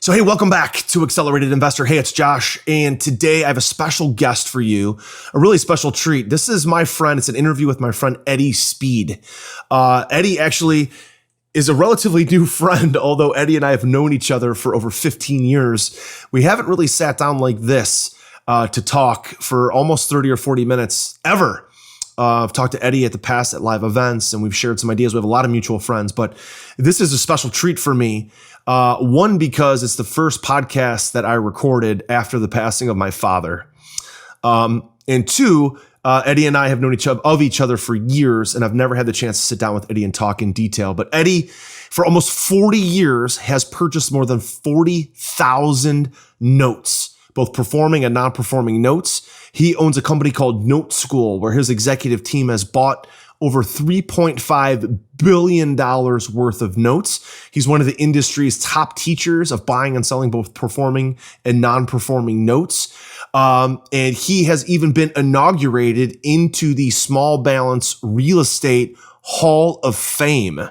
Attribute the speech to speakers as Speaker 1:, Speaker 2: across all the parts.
Speaker 1: So, hey, welcome back to Accelerated Investor. Hey, it's Josh. And today I have a special guest for you, a really special treat. This is my friend. It's an interview with my friend, Eddie Speed. Eddie actually is a relatively new friend, although Eddie and I have known each other for over 15 years. We haven't really sat down like this to talk for almost 30 or 40 minutes ever. I've talked to Eddie at the past at live events, and we've shared some ideas. We have a lot of mutual friends, but this is a special treat for me. One, because it's the first podcast that I recorded after the passing of my father. And two, Eddie and I have known each other for years, and I've never had the chance to sit down with Eddie and talk in detail. But Eddie, for almost 40 years, has purchased more than 40,000 notes, both performing and non-performing notes. He owns a company called Note School, where his executive team has bought over $3.5 billion worth of notes. He's one of the industry's top teachers of buying and selling both performing and non-performing notes. And he has even been inaugurated into the Small Balance Real Estate Hall of Fame.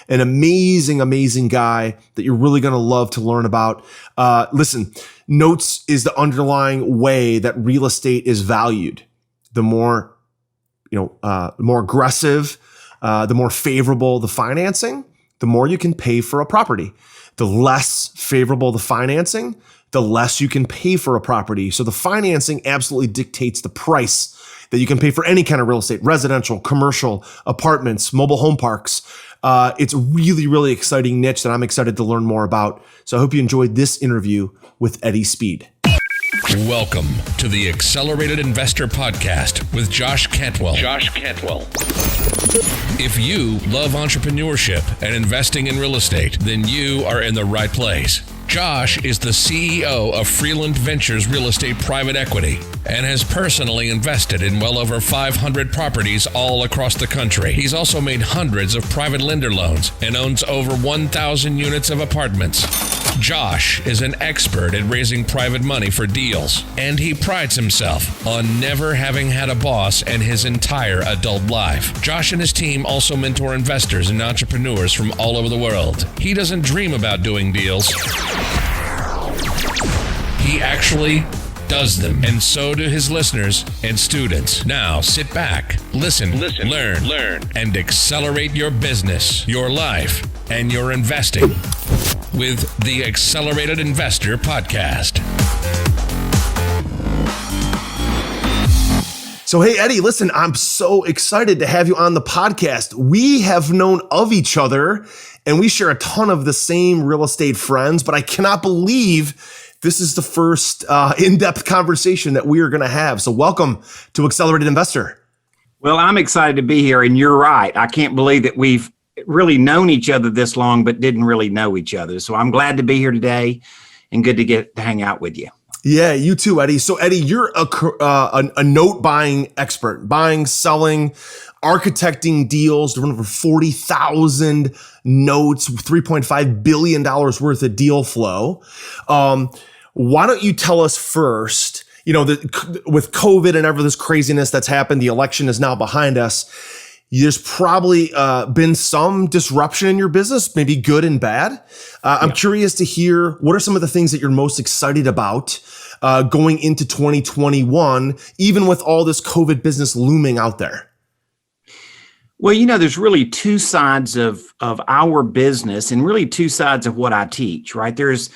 Speaker 1: An amazing, amazing guy that you're really going to love to learn about. Listen, notes is the underlying way that real estate is valued. The more aggressive, the more favorable the financing, the more you can pay for a property. The less favorable the financing, the less you can pay for a property. So the financing absolutely dictates the price that you can pay for any kind of real estate, residential, commercial, apartments, mobile home parks. It's a really, really exciting niche that I'm excited to learn more about. So I hope you enjoyed this interview with Eddie Speed.
Speaker 2: Welcome to the Accelerated Investor Podcast with Josh Cantwell. If you love entrepreneurship and investing in real estate, then you are in the right place. Josh is the CEO of Freeland Ventures Real Estate Private Equity and has personally invested in well over 500 properties all across the country. He's also made hundreds of private lender loans and owns over 1,000 units of apartments. Josh is an expert at raising private money for deals, and he prides himself on never having had a boss in his entire adult life. Josh and his team also mentor investors and entrepreneurs from all over the world. He doesn't dream about doing deals. He actually does them, and so do his listeners and students. Now sit back, listen, learn, and accelerate your business, your life, and your investing with the Accelerated Investor Podcast.
Speaker 1: So, hey, Eddie, listen, I'm so excited to have you on the podcast. We have known of each other and we share a ton of the same real estate friends, but I cannot believe this is the first in-depth conversation that we are going to have. So welcome to Accelerated Investor.
Speaker 3: Well, I'm excited to be here, and you're right. I can't believe that we've really known each other this long, but didn't really know each other. So I'm glad to be here today and good to get to hang out with you.
Speaker 1: Yeah, you too, Eddie. So Eddie, you're a note buying expert, buying, selling, architecting deals, doing over 40,000 notes, $3.5 billion worth of deal flow. Why don't you tell us first, with COVID and ever this craziness that's happened, the election is now behind us. There's probably been some disruption in your business, maybe good and bad. I'm curious to hear, what are some of the things that you're most excited about going into 2021, even with all this COVID business looming out there?
Speaker 3: Well, there's really two sides of our business and really two sides of what I teach, right? There's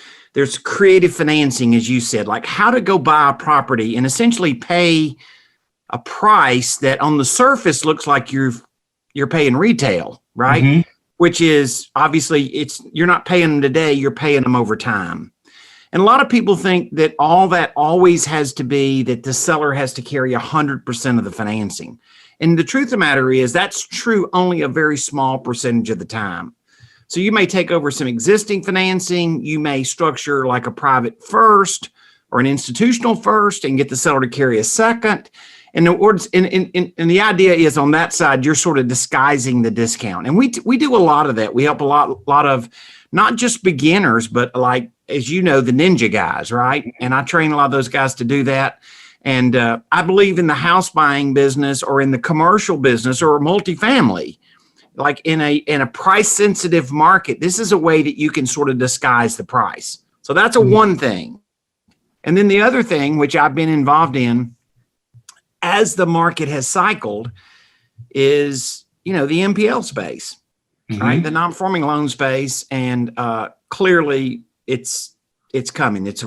Speaker 3: creative financing, as you said, like how to go buy a property and essentially pay a price that on the surface looks like you're paying retail, right? Mm-hmm. Which is obviously you're not paying them today, you're paying them over time. And a lot of people think that all that always has to be that the seller has to carry 100% of the financing. And the truth of the matter is that's true only a very small percentage of the time. So you may take over some existing financing, you may structure like a private first or an institutional first and get the seller to carry a second. And the idea is on that side, you're sort of disguising the discount. And we do a lot of that. We help a lot of not just beginners, but like, as you know, the ninja guys, right? And I train a lot of those guys to do that. And I believe in the house buying business or in the commercial business or multifamily, like in a price sensitive market, this is a way that you can sort of disguise the price. So that's a one thing. And then the other thing, which I've been involved in as the market has cycled, is, the NPL space, right? The non-performing loan space. And clearly it's coming. It's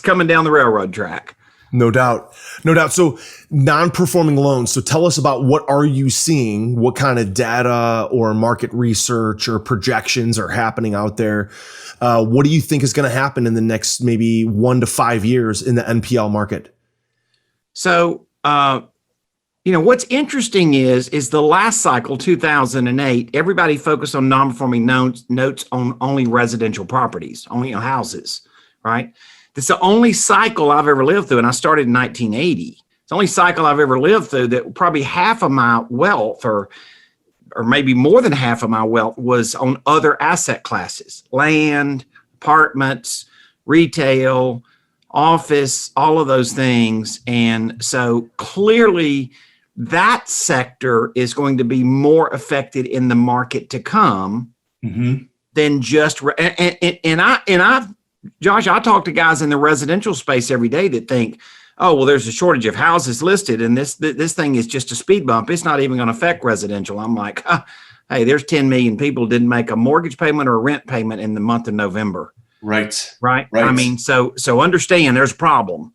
Speaker 3: coming down the railroad track.
Speaker 1: No doubt. No doubt. So non-performing loans. So tell us about what are you seeing? What kind of data or market research or projections are happening out there? What do you think is going to happen in the next maybe 1 to 5 years in the NPL market?
Speaker 3: So, what's interesting is the last cycle, 2008, everybody focused on non-performing notes on only residential properties, only houses, right? It's the only cycle I've ever lived through, and I started in 1980. It's the only cycle I've ever lived through that probably half of my wealth, or maybe more than half of my wealth, was on other asset classes: land, apartments, retail, office, all of those things. And so clearly that sector is going to be more affected in the market to come than just, Josh, I talk to guys in the residential space every day that think, oh, well, there's a shortage of houses listed, and this thing is just a speed bump. It's not even going to affect residential. I'm like, hey, there's 10 million people didn't make a mortgage payment or a rent payment in the month of November.
Speaker 1: Right.
Speaker 3: I mean, so understand there's a problem,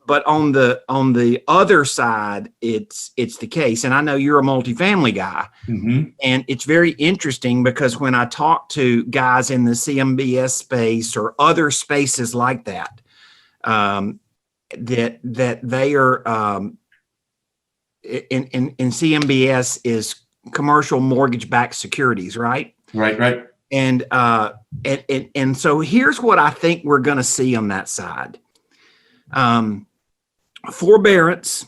Speaker 3: but on the other side, it's the case. And I know you're a multifamily guy, and it's very interesting because when I talk to guys in the CMBS space or other spaces like that, that they are in CMBS is commercial mortgage-backed securities, right?
Speaker 1: Right.
Speaker 3: And so here's what I think we're going to see on that side. Forbearance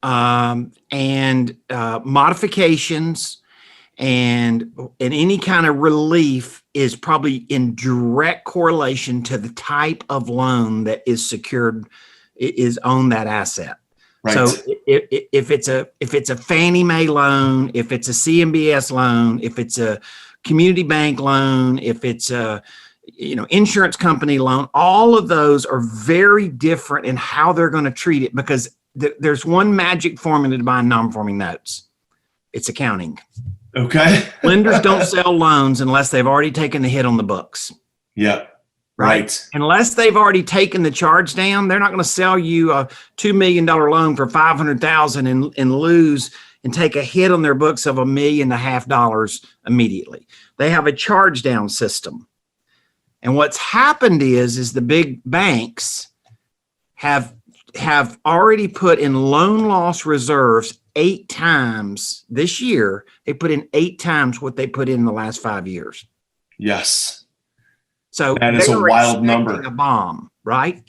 Speaker 3: and modifications and any kind of relief is probably in direct correlation to the type of loan that is secured, is on that asset. Right. So if it's a Fannie Mae loan, if it's a CMBS loan, if it's a community bank loan, if it's a insurance company loan, all of those are very different in how they're going to treat it, because there's one magic formula to buying non-performing notes. It's accounting.
Speaker 1: Okay.
Speaker 3: Lenders don't sell loans unless they've already taken the hit on the books.
Speaker 1: Yeah.
Speaker 3: Right. Unless they've already taken the charge down, they're not going to sell you a $2 million loan for $500,000 and lose and take a hit on their books of $1.5 million immediately. They have a charge down system. And what's happened is the big banks have already put in loan loss reserves 8 times this year. They put in 8 times what they put in the last 5 years.
Speaker 1: Yes.
Speaker 3: So
Speaker 1: that is a wild number.
Speaker 3: A bomb, right?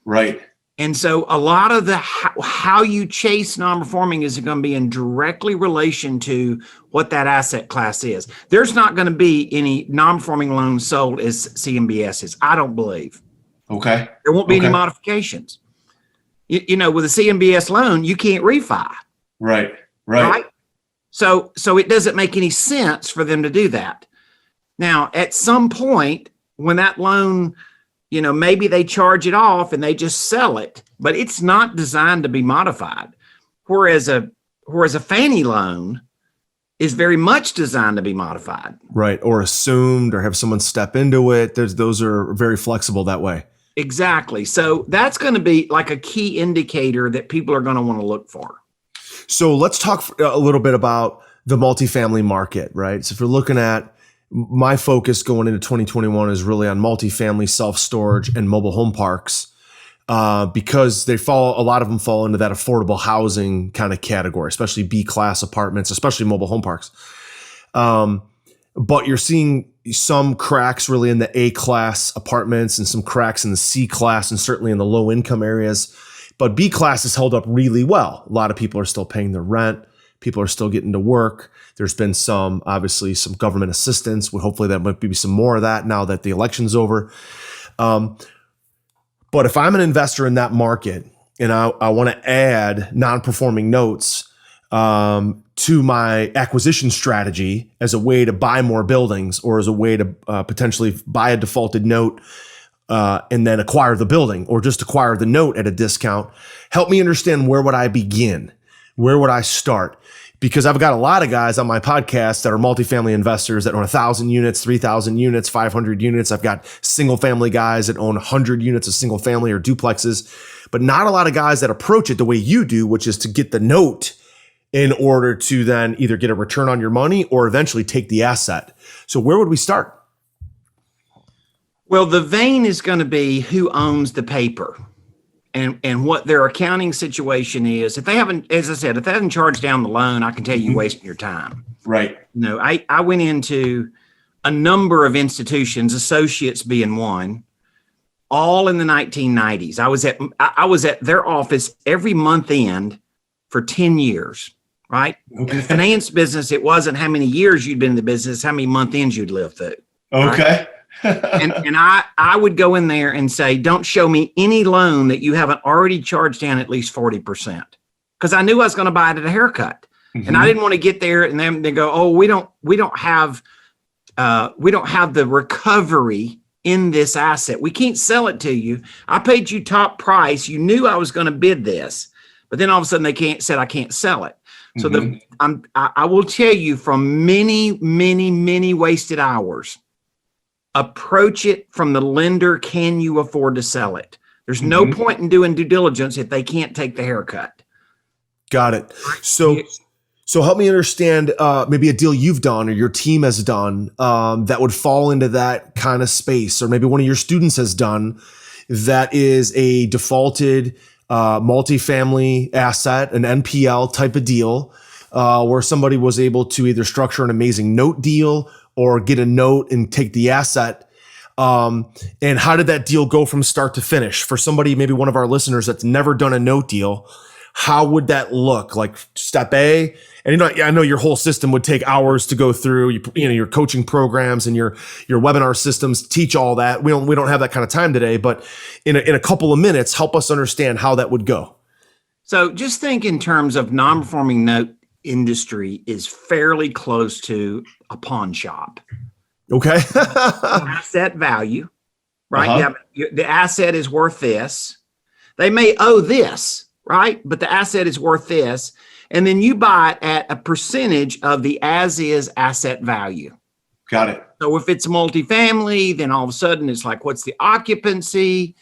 Speaker 1: Right.
Speaker 3: And so a lot of the how you chase non-performing is going to be in directly relation to what that asset class is. There's not going to be any non-performing loans sold as CMBSs, I don't believe.
Speaker 1: Okay.
Speaker 3: There won't be any modifications. With a CMBS loan, you can't refi.
Speaker 1: Right.
Speaker 3: So it doesn't make any sense for them to do that. Now, at some point, when that loan, maybe they charge it off and they just sell it, but it's not designed to be modified. Whereas a Fannie loan is very much designed to be modified.
Speaker 1: Right. Or assumed, or have someone step into it. Those are very flexible that way.
Speaker 3: Exactly. So that's going to be like a key indicator that people are going to want to look for.
Speaker 1: So let's talk a little bit about the multifamily market, right? So if you're looking at, my focus going into 2021 is really on multifamily, self-storage, and mobile home parks, because a lot of them fall into that affordable housing kind of category, especially B-class apartments, especially mobile home parks. But you're seeing some cracks really in the A-class apartments and some cracks in the C-class and certainly in the low-income areas. But B-class is held up really well. A lot of people are still paying their rent. People are still getting to work. There's been obviously some government assistance. Hopefully that might be some more of that now that the election's over. But if I'm an investor in that market and I want to add non-performing notes to to my acquisition strategy as a way to buy more buildings or as a way to potentially buy a defaulted note and then acquire the building or just acquire the note at a discount. Help me understand, where would I begin? Where would I start? Because I've got a lot of guys on my podcast that are multifamily investors that own 1,000 units, 3,000 units, 500 units. I've got single family guys that own 100 units of single family or duplexes, but not a lot of guys that approach it the way you do, which is to get the note in order to then either get a return on your money or eventually take the asset. So where would we start?
Speaker 3: Well, the vein is going to be who owns the paper and what their accounting situation is. If they haven't, as I said, if they haven't charged down the loan, I can tell you wasting your time.
Speaker 1: Right.
Speaker 3: I went into a number of institutions, associates being one, all in the 1990s. I was at their office every month end for 10 years, right? Okay. In the finance business, it wasn't how many years you'd been in the business, how many month ends you'd lived through.
Speaker 1: Okay.
Speaker 3: Right? and I would go in there and say, don't show me any loan that you haven't already charged down at least 40%. Because I knew I was going to buy it at a haircut. Mm-hmm. And I didn't want to get there and then they go, oh, we don't have the recovery in this asset. We can't sell it to you. I paid you top price. You knew I was going to bid this, but then all of a sudden they said I can't sell it. So I will tell you, from many wasted hours, approach it from the lender. Can you afford to sell it? There's no point in doing due diligence if they can't take the haircut.
Speaker 1: Got it. So help me understand maybe a deal you've done or your team has done that would fall into that kind of space, or maybe one of your students has done that is a defaulted multifamily asset, an NPL type of deal, where somebody was able to either structure an amazing note deal or get a note and take the asset. And how did that deal go from start to finish? For somebody, maybe one of our listeners that's never done a note deal, how would that look? Like step A, and I know your whole system would take hours to go through. Your coaching programs and your webinar systems teach all that. We don't have that kind of time today, but in a couple of minutes, help us understand how that would go.
Speaker 3: So just think in terms of non-performing note industry is fairly close to a pawn shop.
Speaker 1: Okay.
Speaker 3: Asset value, right? Yeah, the asset is worth this. They may owe this, right? But the asset is worth this. And then you buy it at a percentage of the as-is asset value.
Speaker 1: Got it.
Speaker 3: So if it's multifamily, then all of a sudden it's like, what's the occupancy?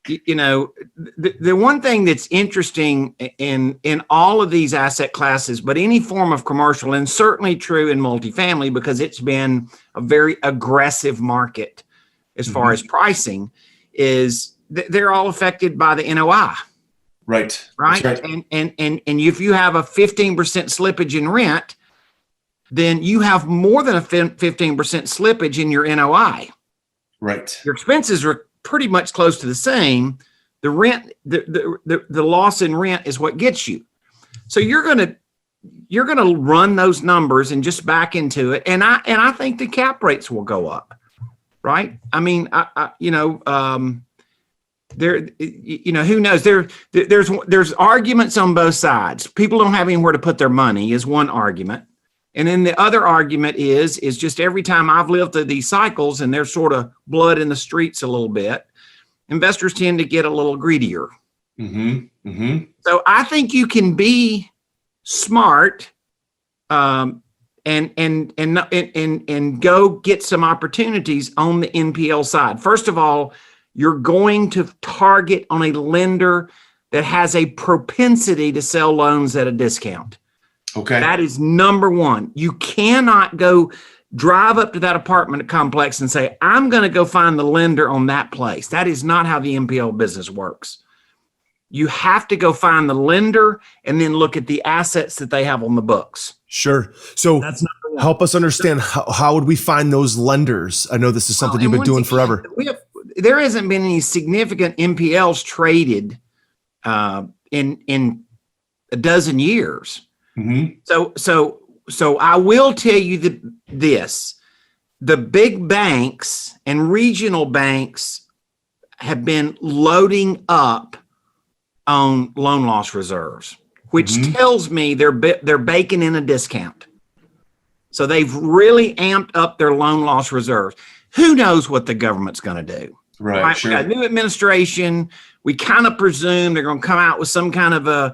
Speaker 3: The one thing that's interesting in all of these asset classes, but any form of commercial, and certainly true in multifamily, because it's been a very aggressive market as far as pricing, is they're all affected by the NOI.
Speaker 1: Right.
Speaker 3: Right.
Speaker 1: That's right.
Speaker 3: And if you have a 15% slippage in rent, then you have more than a 15% slippage in your NOI.
Speaker 1: Right.
Speaker 3: Your expenses are pretty much close to the same. The rent, the loss in rent is what gets you. So you're gonna run those numbers and just back into it. And I think the cap rates will go up. Right. I mean, there, who knows? There's arguments on both sides. People don't have anywhere to put their money is one argument. And then the other argument is just every time I've lived through these cycles, and there's sort of blood in the streets a little bit, investors tend to get a little greedier. So I think you can be smart and go get some opportunities on the NPL side. First of all, you're going to target on a lender that has a propensity to sell loans at a discount. Okay. That is number one. You cannot go drive up to that apartment complex and say, I'm going to go find the lender on that place. That is not how the NPL business works. You have to go find the lender and then look at the assets that they have on the books.
Speaker 1: Sure. So help us understand how would we find those lenders? I know this is something you've been doing forever.
Speaker 3: There hasn't been any significant NPLs traded in a dozen years. So I will tell you this: the big banks and regional banks have been loading up on loan loss reserves, which tells me they're baking in a discount. So they've really amped up their loan loss reserves. Who knows what the government's going to do?
Speaker 1: Right.
Speaker 3: Sure. We got a new administration. We kind of presume they're going to come out with some kind of a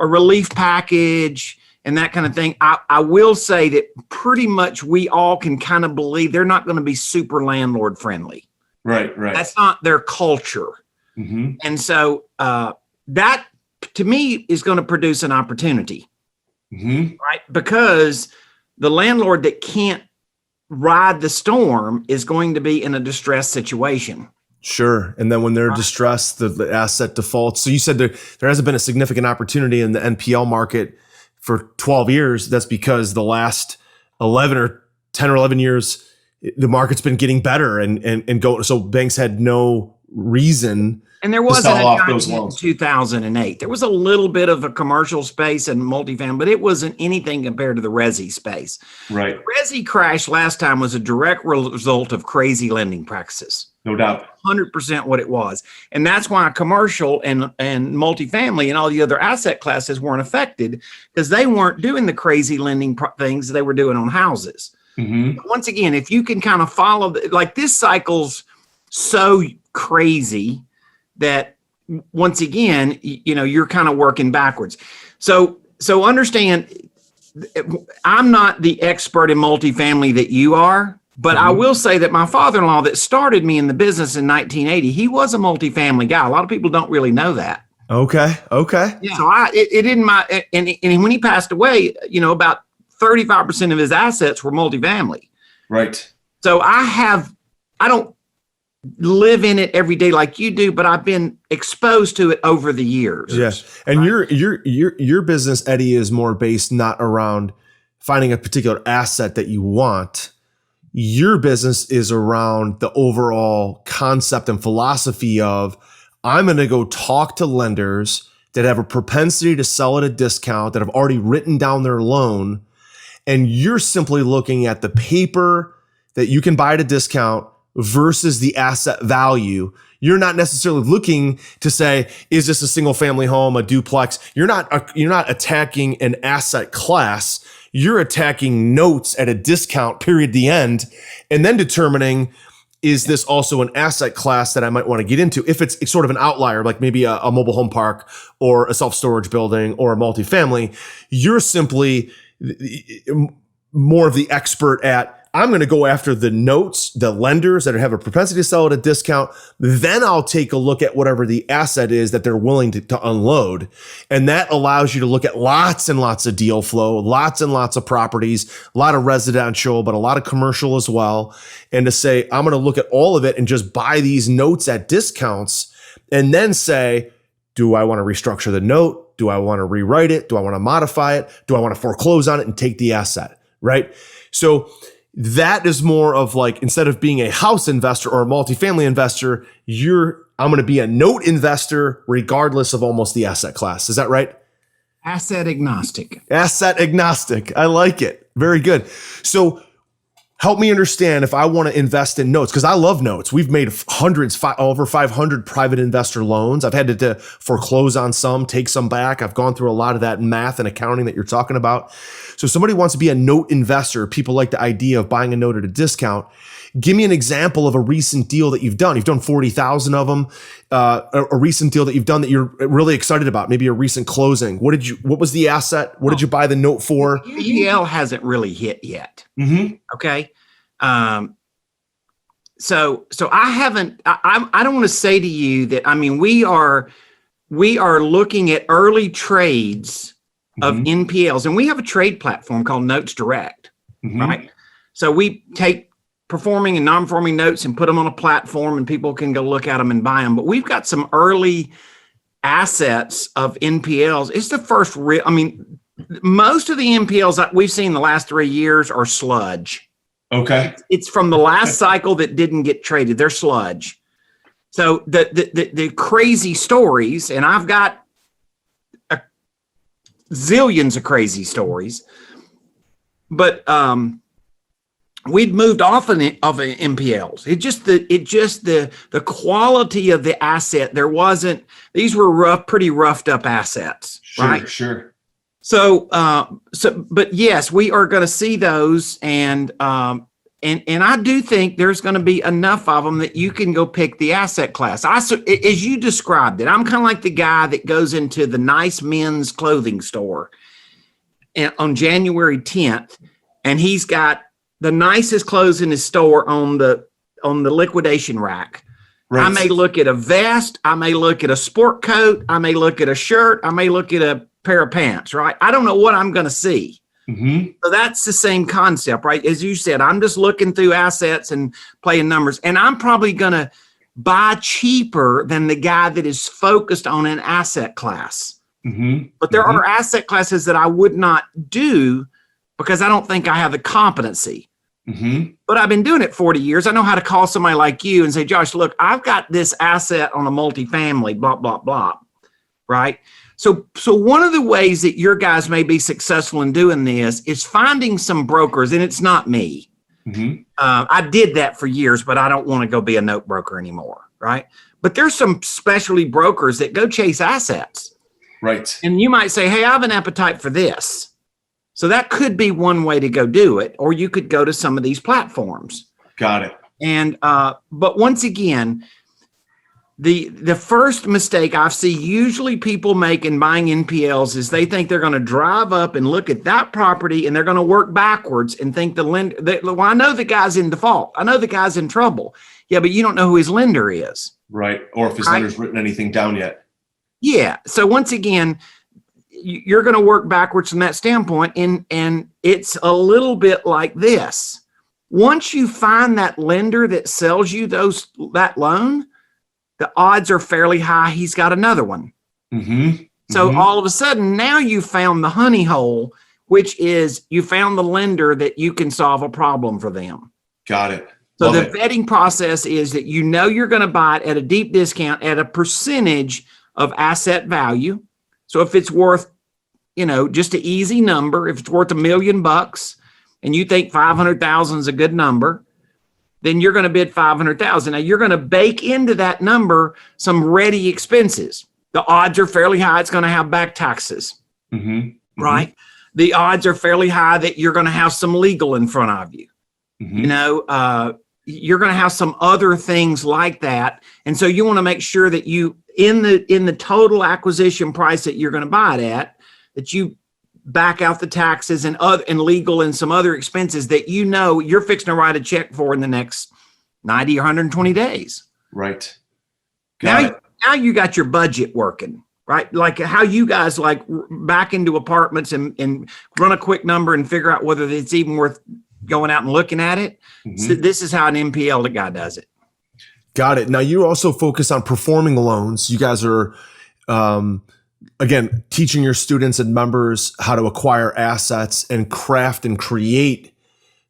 Speaker 3: relief package and that kind of thing. I will say that pretty much we all can kind of believe they're not going to be super landlord friendly.
Speaker 1: Right.
Speaker 3: That's not their culture. And so that to me is going to produce an opportunity, right? Because the landlord that can't ride the storm is going to be in a distressed situation.
Speaker 1: Sure. And then when they're distressed, the asset defaults. So you said there hasn't been a significant opportunity in the NPL market for 12 years. That's because the last 11 or 10 or 11 years, the market's been getting better and go. So banks had no reason. And there wasn't a time in
Speaker 3: 2008. There was a little bit of a commercial space and multifamily, but it wasn't anything compared to the resi space.
Speaker 1: Right.
Speaker 3: The resi crash last time was a direct result of crazy lending practices.
Speaker 1: No doubt.
Speaker 3: 100% what it was. And that's why commercial and multifamily and all the other asset classes weren't affected, because they weren't doing the crazy lending things they were doing on houses. Once again, if you can kind of follow, like this cycle's so crazy that once again, you're kind of working backwards. So understand, I'm not the expert in multifamily that you are, but I will say that my father-in-law that started me in the business in 1980, he was a multifamily guy. A lot of people don't really know that.
Speaker 1: Okay.
Speaker 3: Yeah. So it didn't my, and when he passed away, about 35% of his assets were multifamily.
Speaker 1: Right.
Speaker 3: So I don't live in it every day like you do, but I've been exposed to it over the years.
Speaker 1: Yes. And your business, Eddie, is more based not around finding a particular asset that you want. Your business is around the overall concept and philosophy of, I'm going to go talk to lenders that have a propensity to sell at a discount, that have already written down their loan. And you're simply looking at the paper that you can buy at a discount versus the asset value. You're not necessarily looking to say, is this a single family home, a duplex? You're not attacking an asset class. You're attacking notes at a discount, period, the end, and then determining, is this also an asset class that I might want to get into? If it's sort of an outlier, like maybe a mobile home park or a self-storage building or a multifamily, you're simply more of the expert at, I'm going to go after the notes, the lenders that have a propensity to sell at a discount. Then I'll take a look at whatever the asset is that they're willing to unload. And that allows you to look at lots and lots of deal flow, lots and lots of properties, a lot of residential, but a lot of commercial as well. And to say, I'm going to look at all of it and just buy these notes at discounts and then say, do I want to restructure the note? Do I want to rewrite it? Do I want to modify it? Do I want to foreclose on it and take the asset? Right? So that is more of like, instead of being a house investor or a multifamily investor, I'm going to be a note investor regardless of almost the asset class. Is that right?
Speaker 3: Asset agnostic.
Speaker 1: Asset agnostic. I like it. Very good. So help me understand if I want to invest in notes, because I love notes. We've made over 500 private investor loans. I've had to foreclose on some, take some back. I've gone through a lot of that math and accounting that you're talking about. So somebody wants to be a note investor. People like the idea of buying a note at a discount. Give me an example of a recent deal that you've done. You've done 40,000 of them. A recent deal that you've done that you're really excited about. Maybe a recent closing. What was the asset? What did you buy the note for?
Speaker 3: NPL hasn't really hit yet. Okay. So I haven't, I don't want to say to you that, I mean, we are looking at early trades of NPLs, and we have a trade platform called Notes Direct, right? So we take performing and non-performing notes and put them on a platform, and people can go look at them and buy them. But we've got some early assets of NPLs. It's the first real, I mean, most of the NPLs that we've seen the last 3 years are sludge.
Speaker 1: Okay.
Speaker 3: It's from the last cycle that didn't get traded. They're sludge. So the crazy stories, and I've got zillions of crazy stories, but we'd moved off of NPLs. The quality of the asset. These were pretty roughed up assets, right?
Speaker 1: Sure.
Speaker 3: So, but yes, we are going to see those, and I do think there's going to be enough of them that you can go pick the asset class. As you described it, I'm kind of like the guy that goes into the nice men's clothing store on January 10th, and he's got the nicest clothes in his store on the liquidation rack. Right. I may look at a vest, I may look at a sport coat, I may look at a shirt, I may look at a pair of pants, right? I don't know what I'm going to see. Mm-hmm. So that's the same concept, right? As you said, I'm just looking through assets and playing numbers, and I'm probably going to buy cheaper than the guy that is focused on an asset class. Mm-hmm. But there are asset classes that I would not do because I don't think I have the competency. Mm-hmm. But I've been doing it 40 years. I know how to call somebody like you and say, Josh, look, I've got this asset on a multifamily, blah, blah, blah, right? So one of the ways that your guys may be successful in doing this is finding some brokers, and it's not me. Mm-hmm. I did that for years, but I don't want to go be a note broker anymore, right? But there's some specialty brokers that go chase assets.
Speaker 1: Right.
Speaker 3: And you might say, hey, I have an appetite for this. So that could be one way to go do it, or you could go to some of these platforms.
Speaker 1: Got it.
Speaker 3: And but once again, the first mistake I see usually people make in buying NPLs is they think they're going to drive up and look at that property and they're going to work backwards and think the lender. Well, I know the guy's in default. I know the guy's in trouble. Yeah, but you don't know who his lender is.
Speaker 1: Right. Or if his lender's written anything down yet.
Speaker 3: Yeah. So once again, you're going to work backwards from that standpoint. And it's a little bit like this. Once you find that lender that sells you that loan, the odds are fairly high he's got another one. Mm-hmm. So all of a sudden, now you found the honey hole, which is you found the lender that you can solve a problem for them.
Speaker 1: Got it.
Speaker 3: So the vetting process is that you know you're going to buy it at a deep discount at a percentage of asset value. So if it's worth, just an easy number, if it's worth $1 million and you think 500,000 is a good number, then you're going to bid 500,000. Now you're going to bake into that number some ready expenses. The odds are fairly high it's going to have back taxes, right? The odds are fairly high that you're going to have some legal in front of you. You're going to have some other things like that. And so you want to make sure that you, in the total acquisition price that you're going to buy it at, that you back out the taxes and legal and some other expenses that you're fixing to write a check for in the next 90 or 120 days.
Speaker 1: Right.
Speaker 3: Now you got your budget working, right? Like how you guys back into apartments and run a quick number and figure out whether it's even worth going out and looking at it. So this is how an NPL guy does it.
Speaker 1: Got it. Now you also focus on performing loans. You guys are, again, teaching your students and members how to acquire assets and craft and create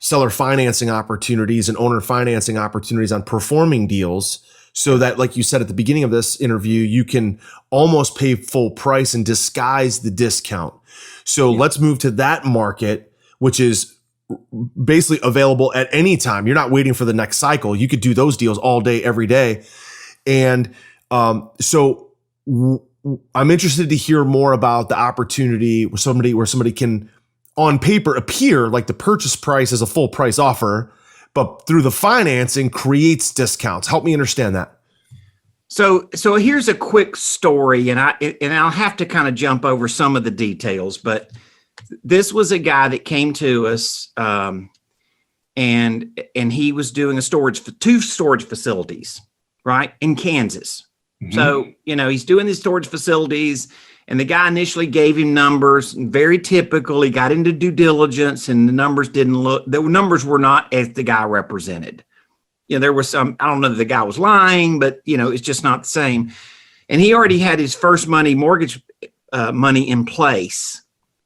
Speaker 1: seller financing opportunities and owner financing opportunities on performing deals so that, like you said at the beginning of this interview, you can almost pay full price and disguise the discount. So let's move to that market, which is basically available at any time. You're not waiting for the next cycle. You could do those deals all day, every day. And I'm interested to hear more about the opportunity where somebody can, on paper, appear like the purchase price is a full price offer, but through the financing creates discounts. Help me understand that.
Speaker 3: So here's a quick story, and I'll have to kind of jump over some of the details, but this was a guy that came to us, and he was doing two storage facilities, right, in Kansas. So, he's doing these storage facilities, and the guy initially gave him numbers, and very typical. He got into due diligence, and the numbers were not as the guy represented. There was some, I don't know that the guy was lying, but, it's just not the same. And he already had his first mortgage money in place.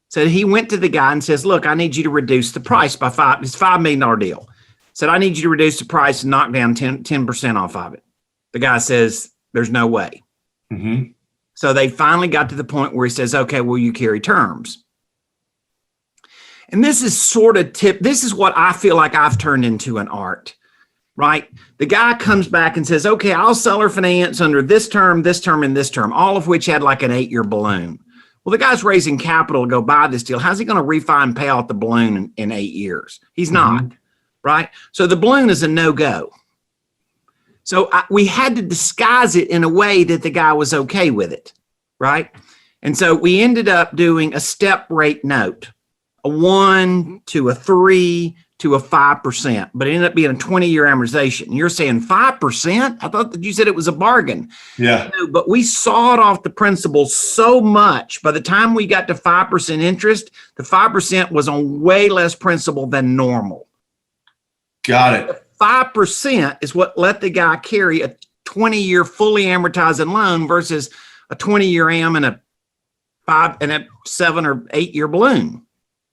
Speaker 3: So he went to the guy and says, look, I need you to reduce the price by it's $5 million deal. Said, I need you to reduce the price and knock down 10% off of it. The guy says, there's no way. So they finally got to the point where he says, okay, will you carry terms? And this is sort of this is what I feel like I've turned into an art, right? The guy comes back and says, okay, I'll seller finance under this term, and this term, all of which had like an 8-year balloon. Well, the guy's raising capital to go buy this deal. How's he going to refi and pay off the balloon in 8 years? He's not, right? So the balloon is a no-go. So we had to disguise it in a way that the guy was okay with it, right? And so we ended up doing a step rate note, a 1 to a 3 to a 5%, but it ended up being a 20-year amortization. You're saying 5%? I thought that you said it was a bargain.
Speaker 1: Yeah.
Speaker 3: No, but we sawed off the principal so much. By the time we got to 5% interest, the 5% was on way less principal than normal.
Speaker 1: Got it.
Speaker 3: 5% is what let the guy carry a 20-year fully amortizing loan versus a 20-year am and a 7 or 8 year balloon.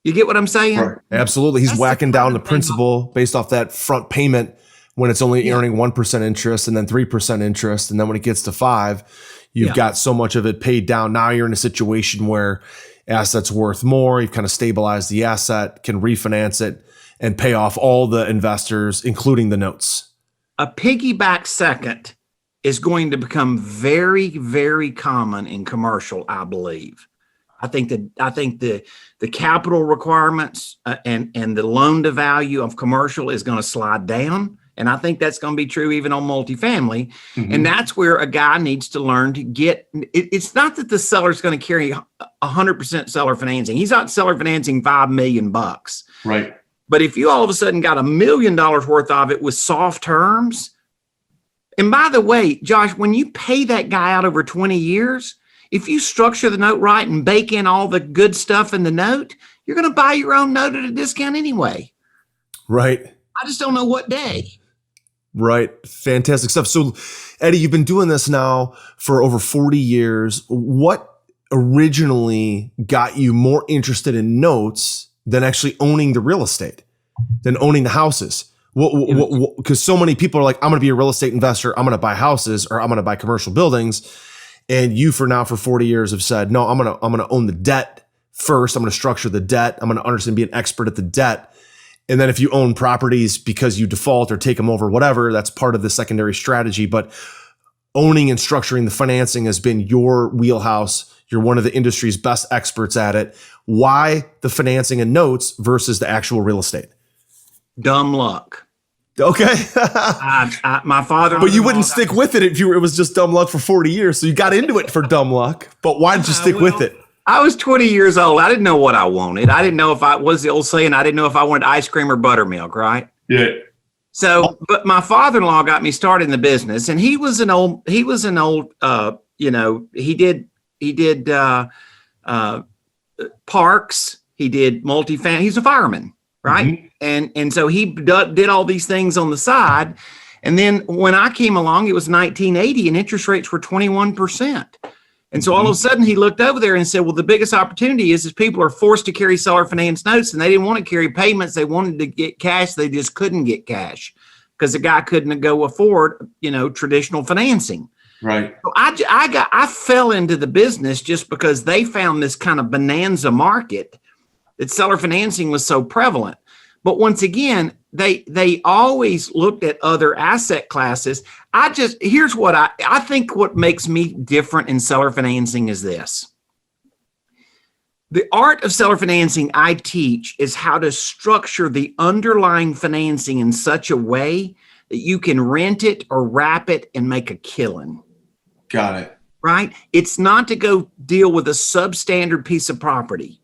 Speaker 3: You get what I'm saying?
Speaker 1: Right. Absolutely. He's whacking down the principal based off that front payment when it's only earning 1% interest and then 3% interest. And then when it gets to 5, you've got so much of it paid down. Now you're in a situation where assets worth more. You've kind of stabilized the asset, can refinance it and pay off all the investors, including the notes.
Speaker 3: A piggyback second is going to become very, very common in commercial, I believe. I think the capital requirements and the loan to value of commercial is going to slide down. And I think that's going to be true even on multifamily. And that's where a guy needs to learn to get, it's not that the seller's going to carry 100% seller financing. He's not seller financing $5 million.
Speaker 1: Right.
Speaker 3: But if you all of a sudden got $1 million worth of it with soft terms, and by the way, Josh, when you pay that guy out over 20 years, if you structure the note right and bake in all the good stuff in the note, you're going to buy your own note at a discount anyway.
Speaker 1: Right.
Speaker 3: I just don't know what day.
Speaker 1: Right. Fantastic stuff. So, Eddie, you've been doing this now for over 40 years. What originally got you more interested in notes than actually owning the real estate, than owning the houses? Because so many people are like, I'm going to be a real estate investor. I'm going to buy houses or I'm going to buy commercial buildings. And you for 40 years have said, no, I'm going to own the debt first. I'm going to structure the debt. I'm going to understand, be an expert at the debt. And then if you own properties because you default or take them over, whatever, that's part of the secondary strategy. But owning and structuring the financing has been your wheelhouse. You're one of the industry's best experts at it. Why the financing and notes versus the actual real estate?
Speaker 3: Dumb luck.
Speaker 1: Okay.
Speaker 3: My father.
Speaker 1: But you wouldn't stick with it if it was just dumb luck for 40 years. So you got into it for dumb luck. But why did you stick with it?
Speaker 3: I was 20 years old. I didn't know what I wanted. I didn't know if I was the old saying. I didn't know if I wanted ice cream or buttermilk, right?
Speaker 1: Yeah.
Speaker 3: So, but my father-in-law got me started in the business, and he was an old, he did parks, he did multifamily. He's a fireman, right? And so he did all these things on the side. And then when I came along, it was 1980 and interest rates were 21%. And so all of a sudden he looked over there and said, well, the biggest opportunity is people are forced to carry seller finance notes, and they didn't want to carry payments. They wanted to get cash. They just couldn't get cash because the guy couldn't go afford, traditional financing.
Speaker 1: Right.
Speaker 3: So I fell into the business just because they found this kind of bonanza market that seller financing was so prevalent. But once again, they always looked at other asset classes. Here's what I think what makes me different in seller financing is this. The art of seller financing I teach is how to structure the underlying financing in such a way that you can rent it or wrap it and make a killing.
Speaker 1: Got it.
Speaker 3: Right? It's not to go deal with a substandard piece of property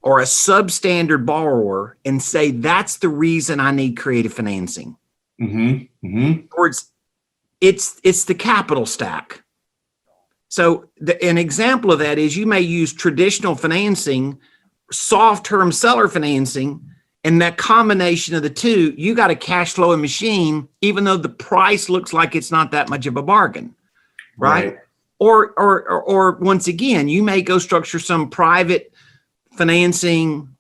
Speaker 3: or a substandard borrower and say, that's the reason I need creative financing. Or it's the capital stack. So an example of that is you may use traditional financing, soft term seller financing, and that combination of the two, you got a cash flowing machine, even though the price looks like it's not that much of a bargain. Right. Or once again, you may go structure some private financing,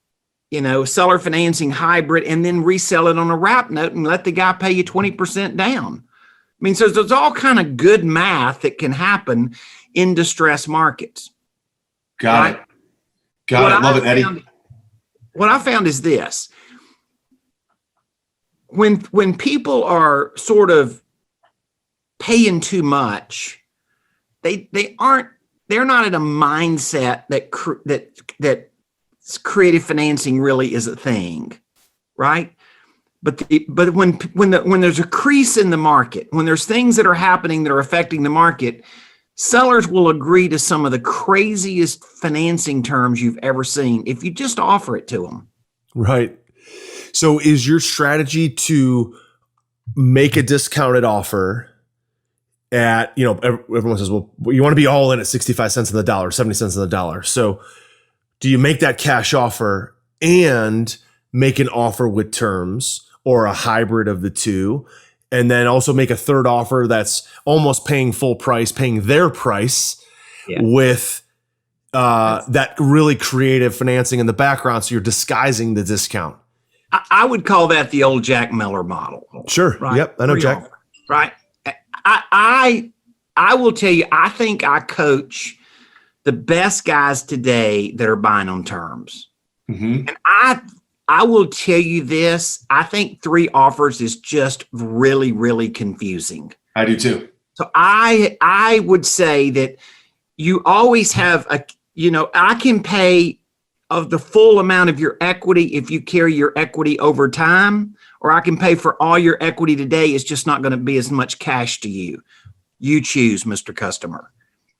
Speaker 3: seller financing hybrid, and then resell it on a wrap note and let the guy pay you 20% down. I mean, so there's all kind of good math that can happen in distressed markets.
Speaker 1: Got it. Love it, Eddie.
Speaker 3: what I found is this. When people are sort of paying too much, they're not in a mindset that creative financing really is a thing, right? But when there's a crease in the market, when there's things that are happening that are affecting the market, sellers will agree to some of the craziest financing terms you've ever seen if you just offer it to them.
Speaker 1: Right. So is your strategy to make a discounted offer at, everyone says, well, you want to be all in at 65 cents on the dollar, 70 cents on the dollar. So do you make that cash offer and make an offer with terms or a hybrid of the two? And then also make a third offer that's almost paying full price, paying their price with that really creative financing in the background. So you're disguising the discount.
Speaker 3: I would call that the old Jack Miller model.
Speaker 1: Sure.
Speaker 3: Right?
Speaker 1: Yep. I know Jack.
Speaker 3: Right. I will tell you, I think I coach the best guys today that are buying on terms. Mm-hmm. And I will tell you this, I think 3 offers is just really, really confusing.
Speaker 1: I do too.
Speaker 3: So I would say that you always have I can pay of the full amount of your equity if you carry your equity over time, or I can pay for all your equity today. It's just not going to be as much cash to you. You choose, Mr. Customer.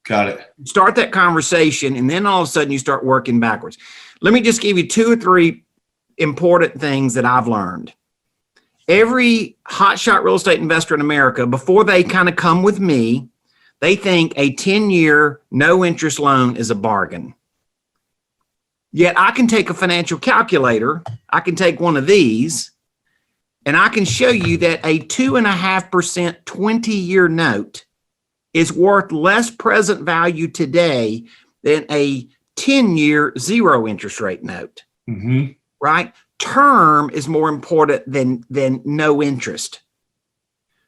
Speaker 1: Got it.
Speaker 3: Start that conversation, and then all of a sudden you start working backwards. Let me just give you 2 or 3 important things that I've learned. Every hotshot real estate investor in America, before they kind of come with me, they think a 10-year no interest loan is a bargain. Yet I can take a financial calculator, I can take one of these, and I can show you that a 2.5% 20-year note is worth less present value today than a 10-year zero interest rate note. Mm-hmm. Right? Term is more important than no interest.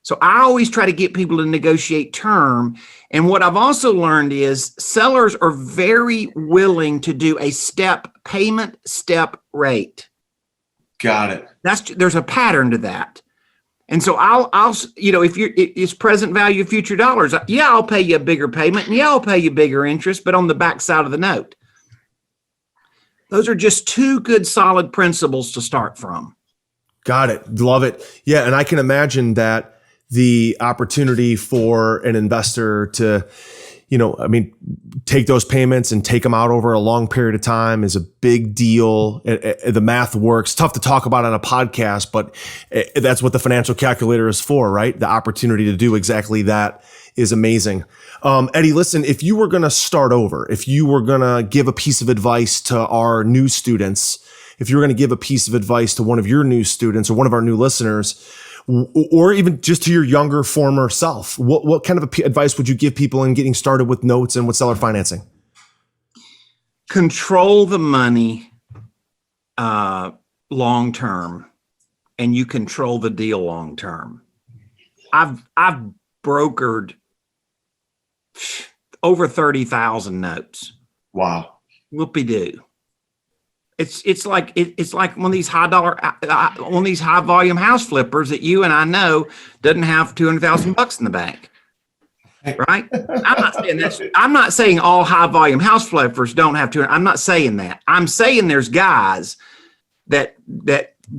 Speaker 3: So I always try to get people to negotiate term. And what I've also learned is sellers are very willing to do a step rate.
Speaker 1: Got it.
Speaker 3: There's a pattern to that. And so I'll if it's present value of future dollars, I'll pay you a bigger payment, and I'll pay you bigger interest, but on the back side of the note. Those are just 2 good, solid principles to start from.
Speaker 1: Got it. Love it. Yeah. And I can imagine that the opportunity for an investor to, take those payments and take them out over a long period of time is a big deal. The math works. Tough to talk about on a podcast, but that's what the financial calculator is for, right? The opportunity to do exactly that is amazing. Eddie, listen, if you were going to start over, if you were going to give a piece of advice to our new students, if you were going to give a piece of advice to one of your new students or one of our new listeners, or even just to your younger former self, what kind of advice would you give people in getting started with notes and with seller financing?
Speaker 3: Control the money long term, and you control the deal long term. I've brokered over 30,000 notes.
Speaker 1: Wow.
Speaker 3: Whoopie-doo. It's like one of these one of these high volume house flippers that you and I know doesn't have $200,000 in the bank, right? I'm not saying all high volume house flippers don't have $200,000. I'm not saying that. I'm saying there's guys that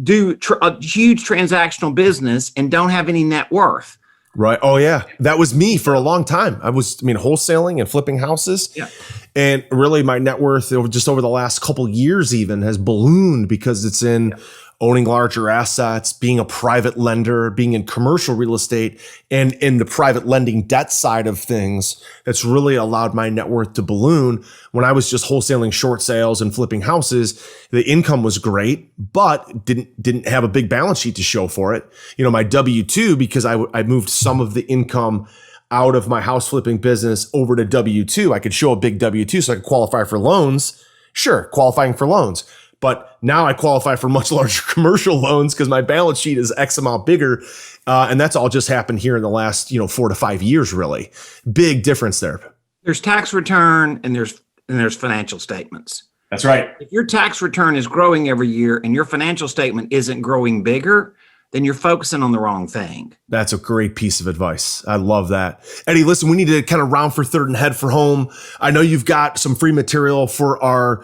Speaker 3: do a huge transactional business and don't have any net worth.
Speaker 1: Right. Oh yeah. That was me for a long time. I was, wholesaling and flipping houses. Yeah. And really my net worth just over the last couple years even has ballooned because it's in owning larger assets, being a private lender, being in commercial real estate, and in the private lending debt side of things. That's really allowed my net worth to balloon. When I was just wholesaling short sales and flipping houses, the income was great, but didn't have a big balance sheet to show for it. My W-2, because I moved some of the income out of my house flipping business over to W-2. I could show a big W-2 so I could qualify for loans. Sure, qualifying for loans. But now I qualify for much larger commercial loans because my balance sheet is X amount bigger. And that's all just happened here in the last, 4 to 5 years, really. Big difference there.
Speaker 3: There's tax return and there's financial statements.
Speaker 1: That's right.
Speaker 3: If your tax return is growing every year and your financial statement isn't growing bigger, then you're focusing on the wrong thing.
Speaker 1: That's a great piece of advice. I love that. Eddie, listen, we need to kind of round for third and head for home. I know you've got some free material for our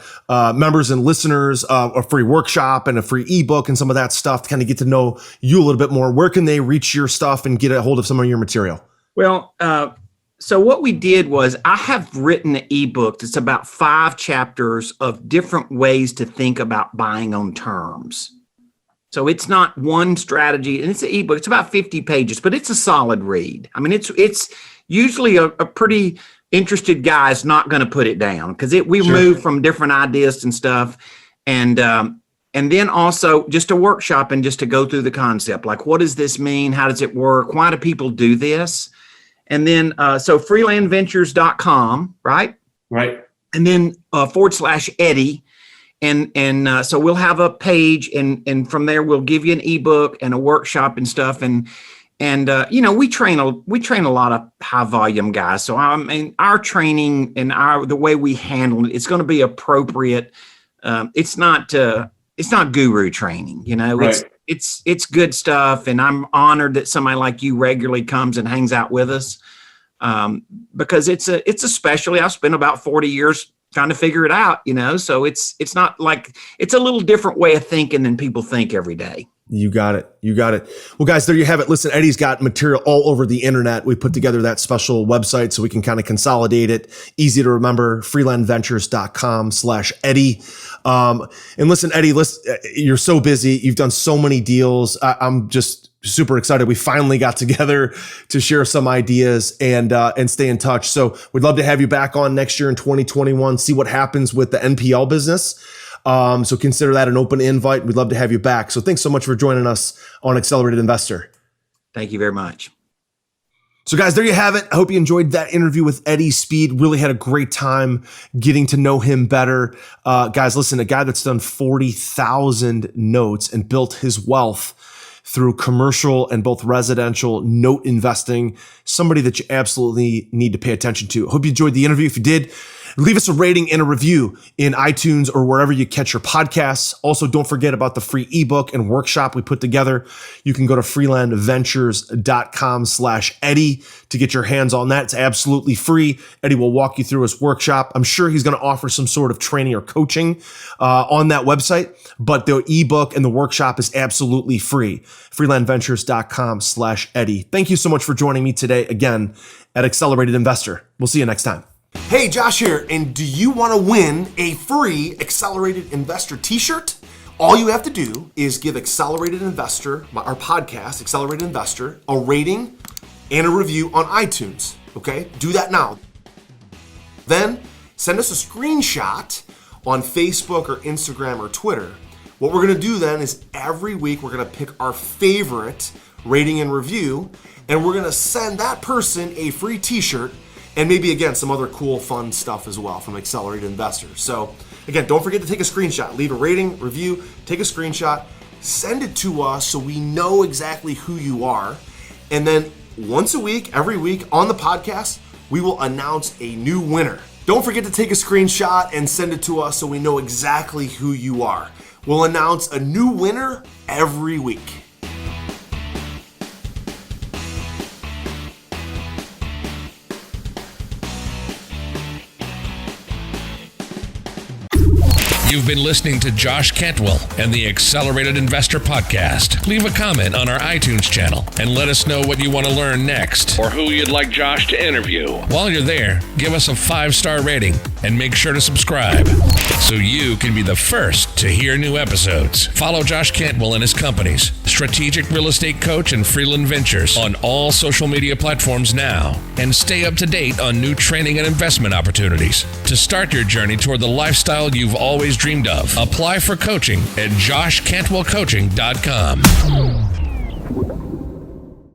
Speaker 1: members and listeners, a free workshop and a free ebook and some of that stuff to kind of get to know you a little bit more. Where can they reach your stuff and get a hold of some of your material?
Speaker 3: Well, so what we did was I have written an ebook that's about 5 chapters of different ways to think about buying on terms. So it's not one strategy, and it's an ebook. It's about 50 pages, but it's a solid read. I mean, it's usually a pretty interested guy is not going to put it down because we move from different ideas and stuff, and then also just a workshop and just to go through the concept. Like, what does this mean? How does it work? Why do people do this? And then so freelandventures.com, right?
Speaker 1: Right.
Speaker 3: And then /Eddie. And so we'll have a page, and from there we'll give you an ebook and a workshop and stuff. And we train a lot of high volume guys. So I mean, our training and the way we handle it, it's going to be appropriate. It's not guru training.
Speaker 1: Right.
Speaker 3: It's good stuff. And I'm honored that somebody like you regularly comes and hangs out with us, because it's a specialty. I've spent about 40 years trying to figure it out, so it's not like it's a little different way of thinking than people think every day.
Speaker 1: You got it. Well, guys, there you have it. Listen, Eddie's got material all over the internet. We put together that special website so we can kind of consolidate it. Easy to remember, freelandventures.com/Eddie. And listen, Eddie, you're so busy. You've done so many deals. I'm just super excited. We finally got together to share some ideas and stay in touch. So we'd love to have you back on next year in 2021, see what happens with the NPL business. So consider that an open invite. We'd love to have you back. So thanks so much for joining us on Accelerated Investor.
Speaker 3: Thank you very much.
Speaker 1: So guys, there you have it. I hope you enjoyed that interview with Eddie Speed. Really had a great time getting to know him better. Guys, listen, a guy that's done 40,000 notes and built his wealth through commercial and both residential note investing, somebody that you absolutely need to pay attention to. I hope you enjoyed the interview. If you did, leave us a rating and a review in iTunes or wherever you catch your podcasts. Also, don't forget about the free ebook and workshop we put together. You can go to freelandventures.com/Eddie to get your hands on that. It's absolutely free. Eddie will walk you through his workshop. I'm sure he's going to offer some sort of training or coaching on that website, but the ebook and the workshop is absolutely free. freelandventures.com/Eddie. Thank you so much for joining me today again at Accelerated Investor. We'll see you next time. Hey, Josh here, and do you want to win a free Accelerated Investor t-shirt? All you have to do is give Accelerated Investor, our podcast, Accelerated Investor, a rating and a review on iTunes, okay? Do that now. Then send us a screenshot on Facebook or Instagram or Twitter. What we're going to do then is every week we're going to pick our favorite rating and review, and we're going to send that person a free t-shirt and maybe, again, some other cool, fun stuff as well from Accelerated Investors. So, again, don't forget to take a screenshot. Leave a rating, review, take a screenshot, send it to us so we know exactly who you are. And then once a week, every week on the podcast, we will announce a new winner. Don't forget to take a screenshot and send it to us so we know exactly who you are. We'll announce a new winner every week.
Speaker 2: You've been listening to Josh Cantwell and the Accelerated Investor Podcast. Leave a comment on our iTunes channel and let us know what you want to learn next or who you'd like Josh to interview. While you're there, give us a 5-star rating and make sure to subscribe so you can be the first to hear new episodes. Follow Josh Cantwell and his companies, Strategic Real Estate Coach and Freeland Ventures, on all social media platforms now, and stay up to date on new training and investment opportunities. To start your journey toward the lifestyle you've always dreamed of, apply for coaching at joshcantwellcoaching.com.